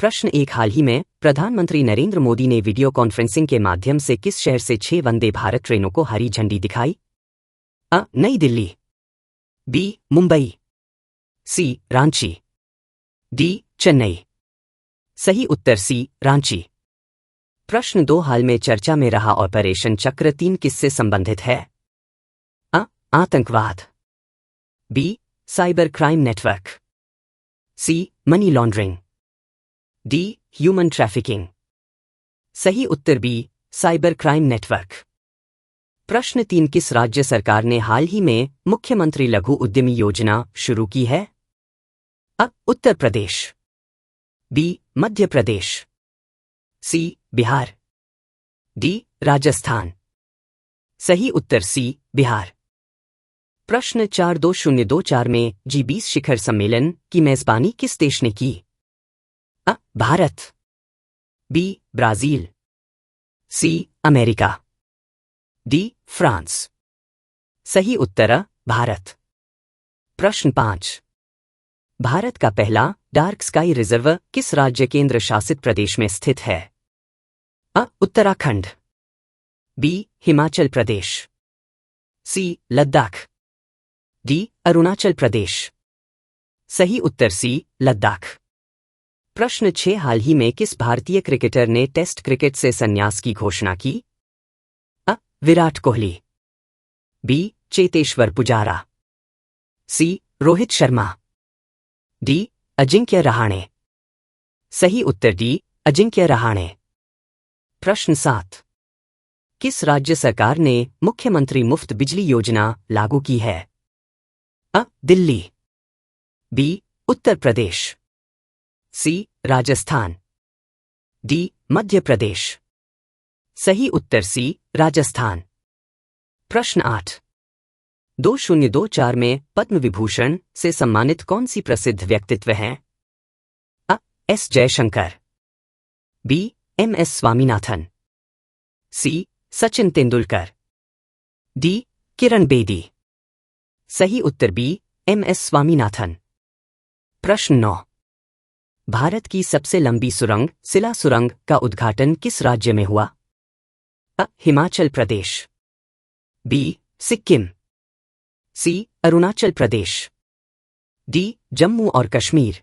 प्रश्न एक हाल ही में प्रधानमंत्री नरेंद्र मोदी ने वीडियो कॉन्फ्रेंसिंग के माध्यम से किस शहर से 6 वंदे भारत ट्रेनों को हरी झंडी दिखाई? अ. नई दिल्ली, बी. मुंबई, सी. रांची, डी. चेन्नई। सही उत्तर सी. रांची। प्रश्न 2 हाल में चर्चा में रहा ऑपरेशन चक्र 3 किससे संबंधित है? अ. आतंकवाद, B. Cyber crime network, C. Money laundering, D. Human trafficking. सही उत्तर बी. Cyber crime network. प्रश्न 3 किस राज्य सरकार ने हाल ही में मुख्यमंत्री लघु उद्यमी योजना शुरू की है? अ. उत्तर प्रदेश, बी. मध्य प्रदेश, सी. बिहार, डी. राजस्थान। सही उत्तर सी. बिहार। प्रश्न 4-2024 में G20 शिखर सम्मेलन की मेजबानी किस देश ने की? अ. Bharat, B. Brazil, C. America, D. France. सही उत्तर अ. भारत। प्रश्न 5 भारत का पहला डार्क स्काई रिजर्व किस राज्य केंद्र शासित प्रदेश में स्थित है? अ. उत्तराखंड, बी. हिमाचल प्रदेश, सी. लद्दाख, डी. अरुणाचल प्रदेश। सही उत्तर सी. लद्दाख। प्रश्न 6 हाल ही में किस भारतीय क्रिकेटर ने टेस्ट क्रिकेट से संन्यास की घोषणा की? अ. विराट कोहली, बी. चेतेश्वर पुजारा, सी. रोहित शर्मा, डी. अजिंक्य रहाणे। सही उत्तर डी. अजिंक्य रहाणे। प्रश्न 7 किस राज्य सरकार ने मुख्यमंत्री मुफ्त बिजली योजना लागू की है? अ. दिल्ली, बी. उत्तर प्रदेश, सी. राजस्थान, डी. मध्य प्रदेश। सही उत्तर सी. राजस्थान। प्रश्न 8 2024 में पद्म विभूषण से सम्मानित कौन सी प्रसिद्ध व्यक्तित्व हैं? अ. S. Jaishankar, B. M. S. Swaminathan, C. Sachin Tendulkar, D. Kiran Bedi. सही उत्तर बी. एम. एस. स्वामीनाथन। प्रश्न 9 भारत की सबसे लंबी सुरंग सिला सुरंग का उद्घाटन किस राज्य में हुआ? अ. हिमाचल प्रदेश, बी. सिक्किम, सी. अरुणाचल प्रदेश, डी. जम्मू और कश्मीर।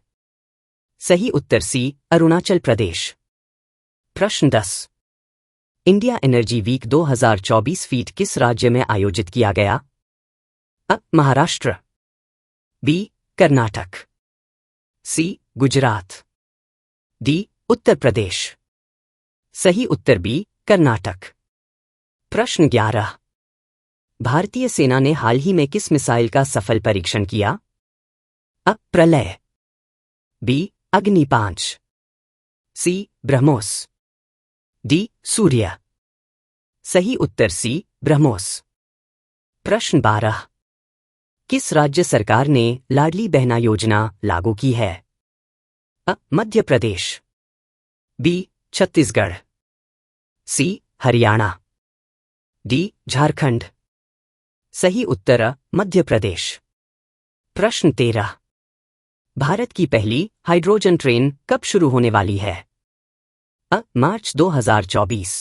सही उत्तर सी. अरुणाचल प्रदेश। प्रश्न 10 इंडिया एनर्जी वीक 2024 फीट किस राज्य में आयोजित किया गया? अ. महाराष्ट्र, बी. कर्नाटक, सी. गुजरात, डी. उत्तर प्रदेश। सही उत्तर बी. कर्नाटक। प्रश्न 11 भारतीय सेना ने हाल ही में किस मिसाइल का सफल परीक्षण किया? अ. प्रलय, बी. अग्नि 5, सी. ब्रह्मोस, डी. सूर्य। सही उत्तर सी. ब्रह्मोस। प्रश्न 12 किस राज्य सरकार ने लाडली बहना योजना लागू की है? अ. मध्य प्रदेश, बी. छत्तीसगढ़, सी. हरियाणा, डी. झारखंड। सही उत्तर अ. मध्य प्रदेश। प्रश्न 13 भारत की पहली हाइड्रोजन ट्रेन कब शुरू होने वाली है? अ. मार्च 2024,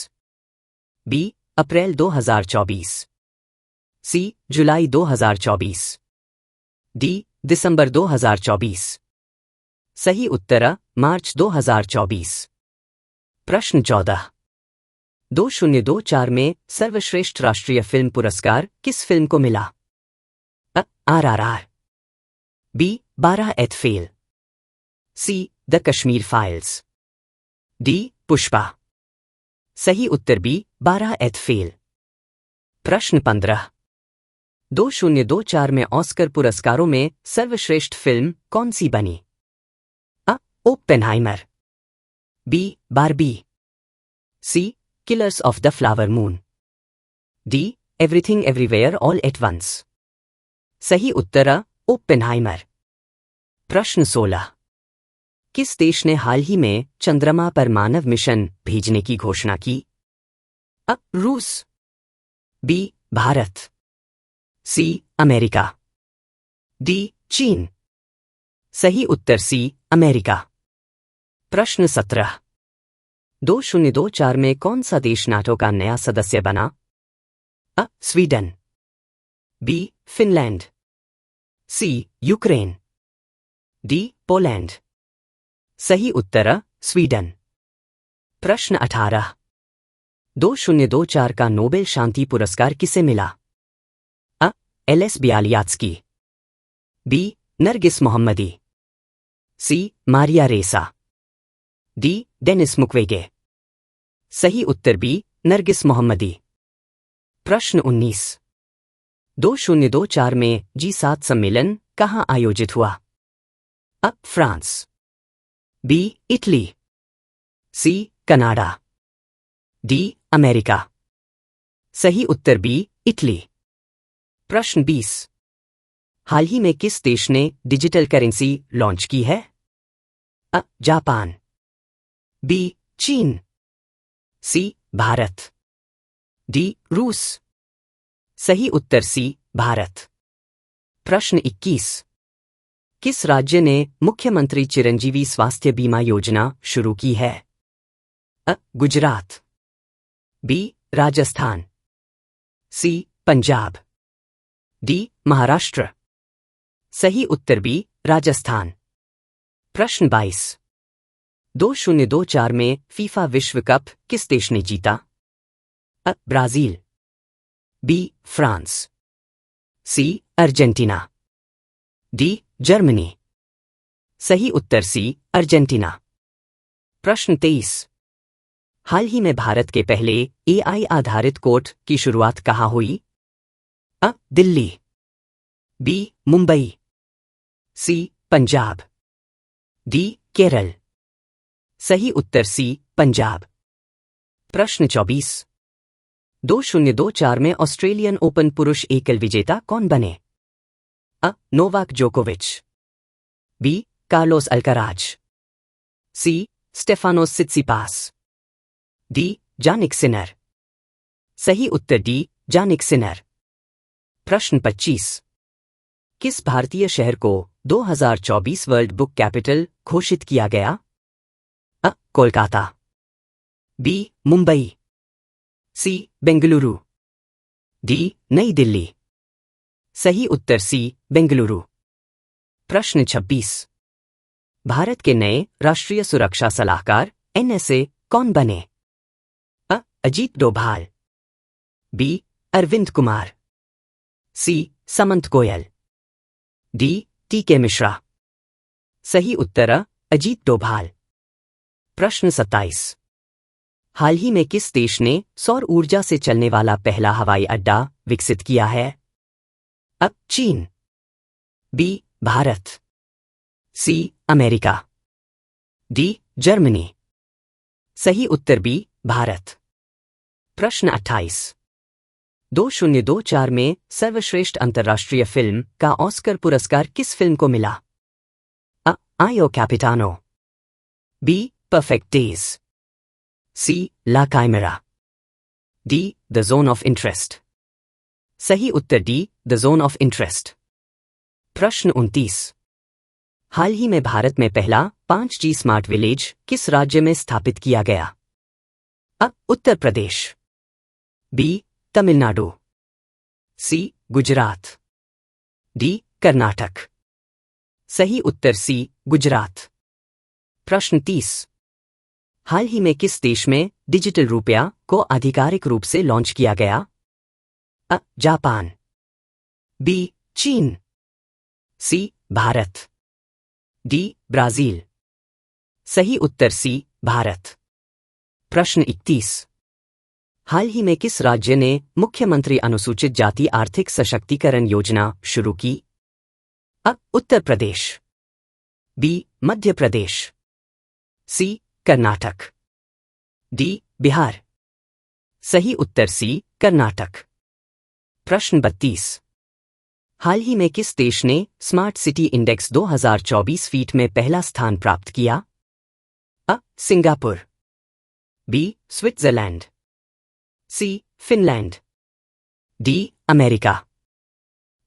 बी. अप्रैल 2024, सी. जुलाई 2024, डी. दिसंबर 2024। सही उत्तर अ. मार्च 2024। प्रश्न 14 2024 में सर्वश्रेष्ठ राष्ट्रीय फिल्म पुरस्कार किस फिल्म को मिला? A. RRR, B. 12th fail, C. The Kashmir files, D. Pushpa. सही उत्तर बी. 12th fail. प्रश्न 15 2024 में ऑस्कर पुरस्कारों में सर्वश्रेष्ठ फिल्म कौन सी बनी? अ. Oppenheimer, B. Barbie, C. Killers of the Flower Moon, D. Everything Everywhere All at Once. सही उत्तर अ. ओपेनहाइमर। प्रश्न 16 किस देश ने हाल ही में चंद्रमा पर मानव मिशन भेजने की घोषणा की? अ. रूस, B. Bharat, C. America, D. चीन। सही उत्तर सी. अमेरिका। प्रश्न 17। 2024 में कौन सा देश नाटो का नया सदस्य बना? अ. Sweden, B. Finland, C. Ukraine, D. Poland. सही उत्तर अ. स्वीडन। प्रश्न 18। 2024 का नोबेल शांति पुरस्कार किसे मिला? अ. एल.एस. ब्यालियात्स्की, बी. नरगिस मोहम्मदी, सी. मारिया रेसा, डी. डेनिस मुक्वेगे। सही उत्तर बी. नरगिस मोहम्मदी। प्रश्न 19। 2024 में G7 सम्मेलन कहाँ आयोजित हुआ? अ. France, B. Italy, C. Canada, D. America. सही उत्तर बी. इटली। प्रश्न 20। हाल ही में किस देश ने डिजिटल करेंसी लॉन्च की है? अ. Japan, B. चीन, सी. भारत, डी. रूस। सही उत्तर सी. भारत। प्रश्न 21। किस राज्य ने मुख्यमंत्री चिरंजीवी स्वास्थ्य बीमा योजना शुरू की है? अ. गुजरात, बी. राजस्थान, सी. पंजाब, डी. महाराष्ट्र। सही उत्तर बी. राजस्थान। प्रश्न 22। 2024 में फीफा विश्व कप किस देश ने जीता? अ. Brazil, B. France, C. Argentina, D. जर्मनी। सही उत्तर सी. अर्जेंटीना। प्रश्न 23। हाल ही में भारत के पहले AI आधारित कोर्ट की शुरुआत कहाँ हुई? अ. दिल्ली, बी. मुंबई, सी. पंजाब, डी. केरल। सही उत्तर सी. पंजाब। प्रश्न 24। 2024 में ऑस्ट्रेलियन ओपन पुरुष एकल विजेता कौन बने? अ. नोवाक जोकोविच, B. Carlos Alcaraz, C. Stefanos Tsitsipas, D. Jannik Sinner. सही उत्तर डी. Jannik Sinner. प्रश्न 25। किस भारतीय शहर को 2024 वर्ल्ड बुक कैपिटल घोषित किया गया? अ. कोलकाता, बी. मुंबई, सी. बेंगलुरु, डी. नई दिल्ली। सही उत्तर सी. बेंगलुरु। प्रश्न 26। भारत के नए राष्ट्रीय सुरक्षा सलाहकार NSA कौन बने? अ. अजीत डोभाल, बी. अरविंद कुमार, सी. समंत गोयल, डी. TK मिश्रा। सही उत्तर अ. अजीत डोभाल। प्रश्न 27। हाल ही में किस देश ने सौर ऊर्जा से चलने वाला पहला हवाई अड्डा विकसित किया है? अ. चीन, B. Bharat, C. America, D. जर्मनी। सही उत्तर बी. भारत। प्रश्न 28। 2024 में सर्वश्रेष्ठ अंतर्राष्ट्रीय फिल्म का ऑस्कर पुरस्कार किस फिल्म को मिला? अ. Io Capitano, B. Perfect Days, C. La Chimera, D. The Zone of Interest. सही उत्तर D. The Zone of Interest. प्रश्न 29। हाल ही में भारत में पहला 5G स्मार्ट विलेज किस राज्य में स्थापित किया गया? अ. उत्तर प्रदेश, बी. तमिलनाडु, सी. गुजरात, डी. कर्नाटक। सही उत्तर सी. गुजरात। प्रश्न 30। हाल ही में किस देश में डिजिटल रुपया को आधिकारिक रूप से लॉन्च किया गया? अ. Japan, B. चीन, सी. भारत, डी. ब्राजील। सही उत्तर सी. भारत। प्रश्न 31। हाल ही में किस राज्य ने मुख्यमंत्री अनुसूचित जाति आर्थिक सशक्तिकरण योजना शुरू की? अ. उत्तर प्रदेश, बी. मध्य प्रदेश, सी. कर्नाटक, डी. बिहार। सही उत्तर सी. कर्नाटक। प्रश्न 32। हाल ही में किस देश ने स्मार्ट सिटी इंडेक्स 2024 फीट में पहला स्थान प्राप्त किया? अ. Singapore, B. Switzerland, C. Finland, D. America.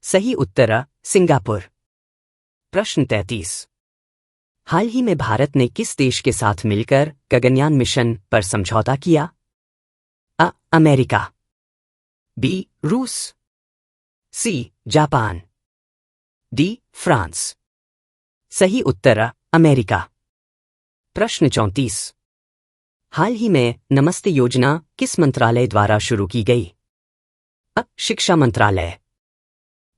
सही उत्तर अ. सिंगापुर। प्रश्न 33। हाल ही में भारत ने किस देश के साथ मिलकर गगनयान मिशन पर समझौता किया? अमेरिका, बी रूस, सी जापान, डी फ्रांस। सही उत्तर अमेरिका। प्रश्न 34। हाल ही में नमस्ते योजना किस मंत्रालय द्वारा शुरू की गई? शिक्षा मंत्रालय,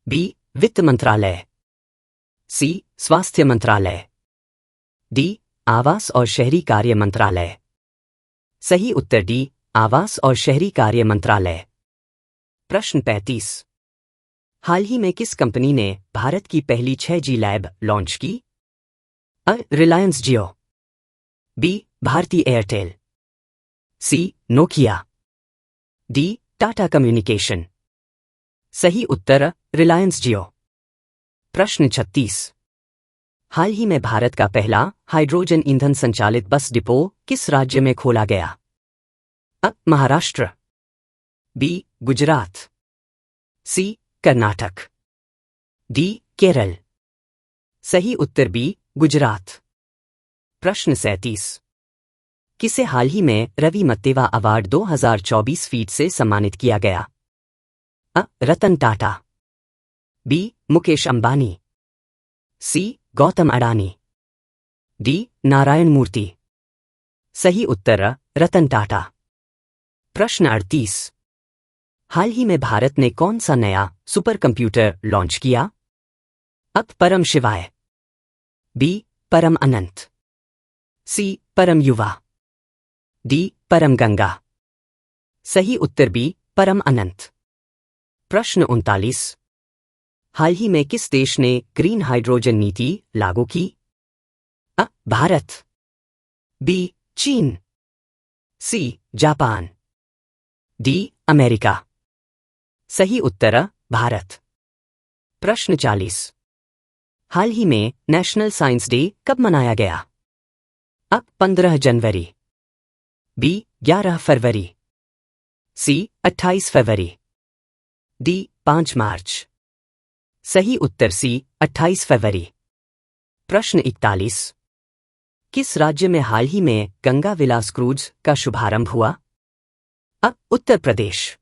बी वित्त मंत्रालय, सी स्वास्थ्य मंत्रालय, डी आवास और शहरी कार्य मंत्रालय। सही उत्तर डी आवास और शहरी कार्य मंत्रालय। प्रश्न 35। हाल ही में किस कंपनी ने भारत की पहली 6G लैब लॉन्च की? रिलायंस जियो, बी भारती एयरटेल, सी नोकिया, डी टाटा कम्युनिकेशन। सही उत्तर रिलायंस जियो। प्रश्न 36। हाल ही में भारत का पहला हाइड्रोजन ईंधन संचालित बस डिपो किस राज्य में खोला गया? महाराष्ट्र, बी गुजरात, सी कर्नाटक, डी केरल। सही उत्तर बी गुजरात। प्रश्न 37। किसे हाल ही में रवि मत्तेवा अवार्ड 2024 फीट से सम्मानित किया गया? रतन टाटा, बी मुकेश अंबानी, सी गौतम अडानी, डी नारायण मूर्ति। सही उत्तर रतन टाटा। प्रश्न 38। हाल ही में भारत ने कौन सा नया सुपर कंप्यूटर लॉन्च किया? परम शिवाय, बी परम अनंत, सी परम युवा, डी परम गंगा। सही उत्तर बी परम अनंत। प्रश्न 39। हाल ही में किस देश ने ग्रीन हाइड्रोजन नीति लागू की? भारत, बी चीन, सी जापान, डी अमेरिका। सही उत्तर भारत। प्रश्न 40। हाल ही में नेशनल साइंस डे कब मनाया गया? 15 जनवरी, बी 11 फरवरी, सी 28 फरवरी, डी 5 मार्च। सही उत्तर सी 28 फरवरी। प्रश्न 41। किस राज्य में हाल ही में गंगा विलास क्रूज का शुभारंभ हुआ? उत्तर प्रदेश,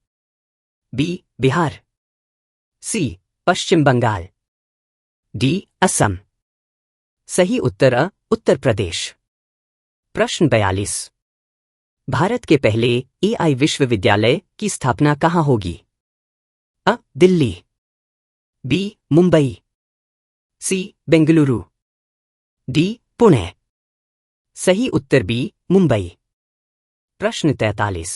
बी बिहार, सी पश्चिम बंगाल, डी असम। सही उत्तर उत्तर प्रदेश। प्रश्न 42। भारत के पहले AI विश्वविद्यालय की स्थापना कहाँ होगी? दिल्ली, बी मुंबई, सी बेंगलुरु, डी पुणे। सही उत्तर बी मुंबई। प्रश्न 43।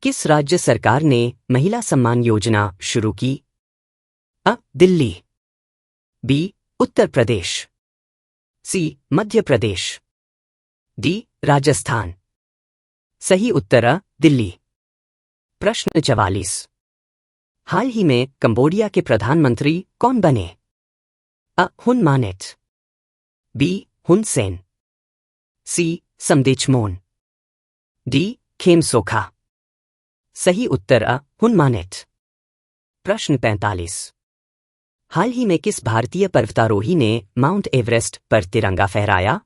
किस राज्य सरकार ने महिला सम्मान योजना शुरू की? दिल्ली, बी उत्तर प्रदेश, सी मध्य प्रदेश, डी राजस्थान। सही उत्तर दिल्ली। प्रश्न 44। हाल ही में कंबोडिया के प्रधानमंत्री कौन बने? हुन मानेट, बी हुन सेन, सी समदेचमोन, डी खेमसोखा। सही उत्तर हुन मानेट। प्रश्न 45। हाल ही में किस भारतीय पर्वतारोही ने माउंट एवरेस्ट पर तिरंगा फहराया?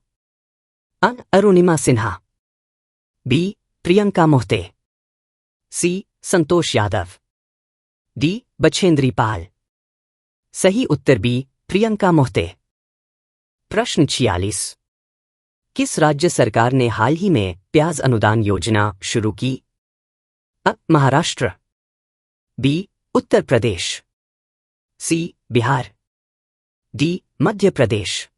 अरुणिमा सिन्हा, बी प्रियंका मोहते, सी संतोष यादव, डी बछेंद्री पाल। सही उत्तर बी प्रियंका मोहते। प्रश्न 46। किस राज्य सरकार ने हाल ही में प्याज अनुदान योजना शुरू की? महाराष्ट्र, बी उत्तर प्रदेश, सी बिहार, डी मध्य प्रदेश।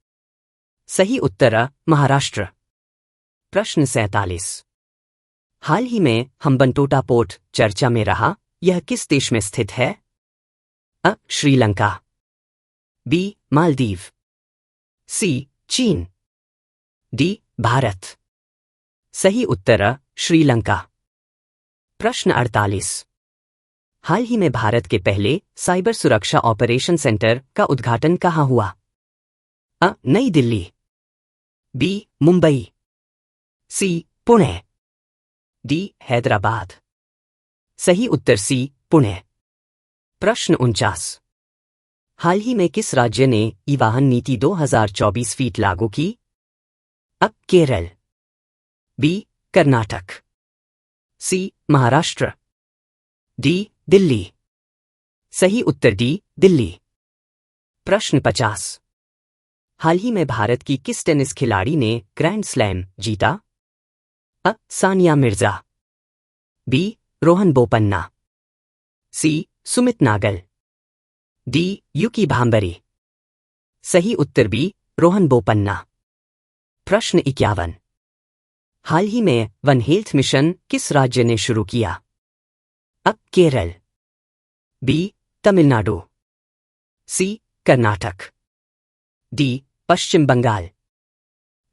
सही उत्तर महाराष्ट्र। प्रश्न 47। हाल ही में हम्बनटोटा पोर्ट चर्चा में रहा, यह किस देश में स्थित है? श्रीलंका, बी मालदीव, सी चीन, डी भारत। सही उत्तर श्रीलंका। प्रश्न 48। हाल ही में भारत के पहले साइबर सुरक्षा ऑपरेशन सेंटर का उद्घाटन कहाँ हुआ? नई दिल्ली, बी मुंबई, सी पुणे, डी हैदराबाद। सही उत्तर सी पुणे। प्रश्न 49। हाल ही में किस राज्य ने ई वाहन नीति 2024 फीट लागू की? अ. केरल, बी. कर्नाटक, सी. महाराष्ट्र, डी. दिल्ली। सही उत्तर डी. दिल्ली। प्रश्न 50। हाल ही में भारत की किस टेनिस खिलाड़ी ने ग्रैंड स्लैम जीता? अ. सानिया मिर्जा, बी. रोहन बोपन्ना, सी. सुमित नागल, डी. युकी भांबरी। सही उत्तर बी. रोहन बोपन्ना। प्रश्न 51। हाल ही में वन हेल्थ मिशन किस राज्य ने शुरू किया? अ. केरल, बी. तमिलनाडु, सी. कर्नाटक, डी. पश्चिम बंगाल।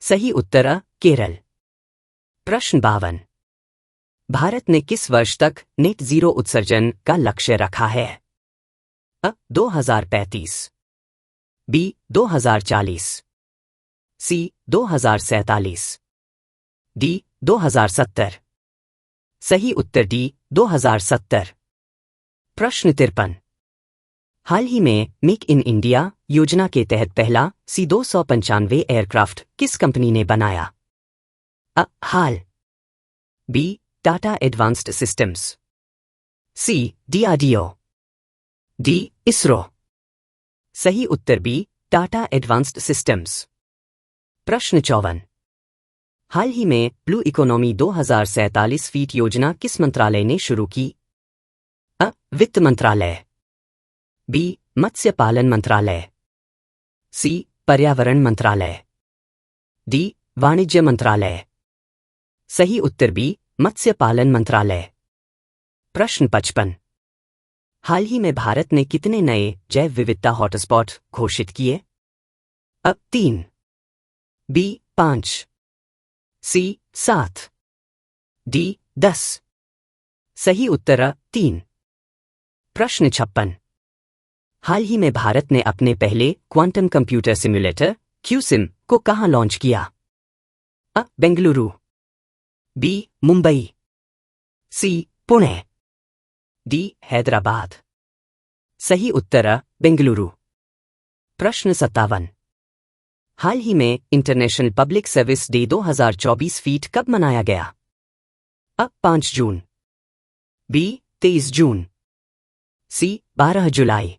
सही उत्तर अ. केरल। प्रश्न 52। भारत ने किस वर्ष तक नेट जीरो उत्सर्जन का लक्ष्य रखा है? अ. 2035, बी. 2040, सी. 2047, डी. 2070। सही उत्तर डी. 2070। प्रश्न 53। हाल ही में मेक इन इंडिया योजना के तहत पहला C-295 एयरक्राफ्ट किस कंपनी ने बनाया? अ. HAL, B. Tata advanced systems, C. DRDO, D. ISRO. सही उत्तर बी. Tata advanced systems. प्रश्न 54। हाल ही में ब्लू इकोनॉमी 2047 फीट योजना किस मंत्रालय ने शुरू की? अ. वित्त मंत्रालय, बी. मत्स्य पालन मंत्रालय, सी. पर्यावरण मंत्रालय, डी. वाणिज्य मंत्रालय। सही उत्तर बी. मत्स्य पालन मंत्रालय। प्रश्न 55। हाल ही में भारत ने कितने नए जैव विविधता हॉटस्पॉट घोषित किए? अ. 3, बी. 5, सी. 7, डी. 10। सही उत्तर अ. 3। प्रश्न 56। हाल ही में भारत ने अपने पहले क्वांटम कंप्यूटर सिम्युलेटर क्यूसिम को कहां लॉन्च किया? अ. बेंगलुरु, बी. मुंबई, सी. पुणे, डी. हैदराबाद। सही उत्तर अ. बेंगलुरु। प्रश्न 57। हाल ही में international public service day 2024 feet कब मनाया गया? अ. 5 जून, बी. 23 जून, सी. 12 जुलाई,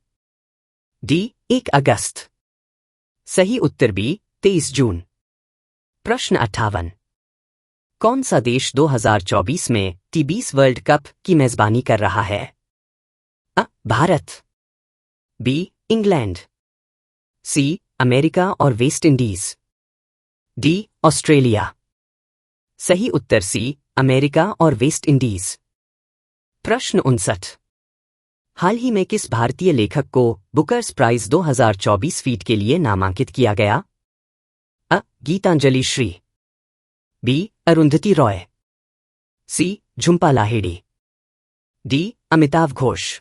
डी. 1 अगस्त। सही उत्तर बी. 23 जून। प्रश्न 58। कौन सा देश 2024 में T20 वर्ल्ड कप की मेजबानी कर रहा है? अ. भारत, बी. इंग्लैंड, सी. अमेरिका और वेस्ट इंडीज, डी. ऑस्ट्रेलिया। सही उत्तर सी. अमेरिका और वेस्ट इंडीज। प्रश्न 59। हाल ही में किस भारतीय लेखक को बुकर्स प्राइज 2024 फीट के लिए नामांकित किया गया? अ. गीतांजलि श्री, बी. अरुंधति रॉय, सी. झुंपा लाहिड़ी, डी. अमिताभ घोष।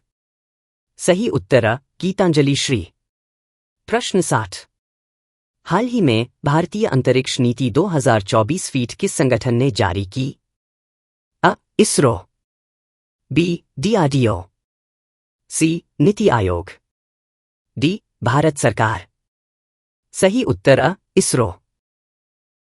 सही उत्तर अ. गीतांजलि श्री। प्रश्न 60। हाल ही में भारतीय अंतरिक्ष नीति 2024 फीट किस संगठन ने जारी की? अ. इसरो, बी. DRDO, सी. नीति आयोग, डी. भारत सरकार। सही उत्तर अ. इसरो।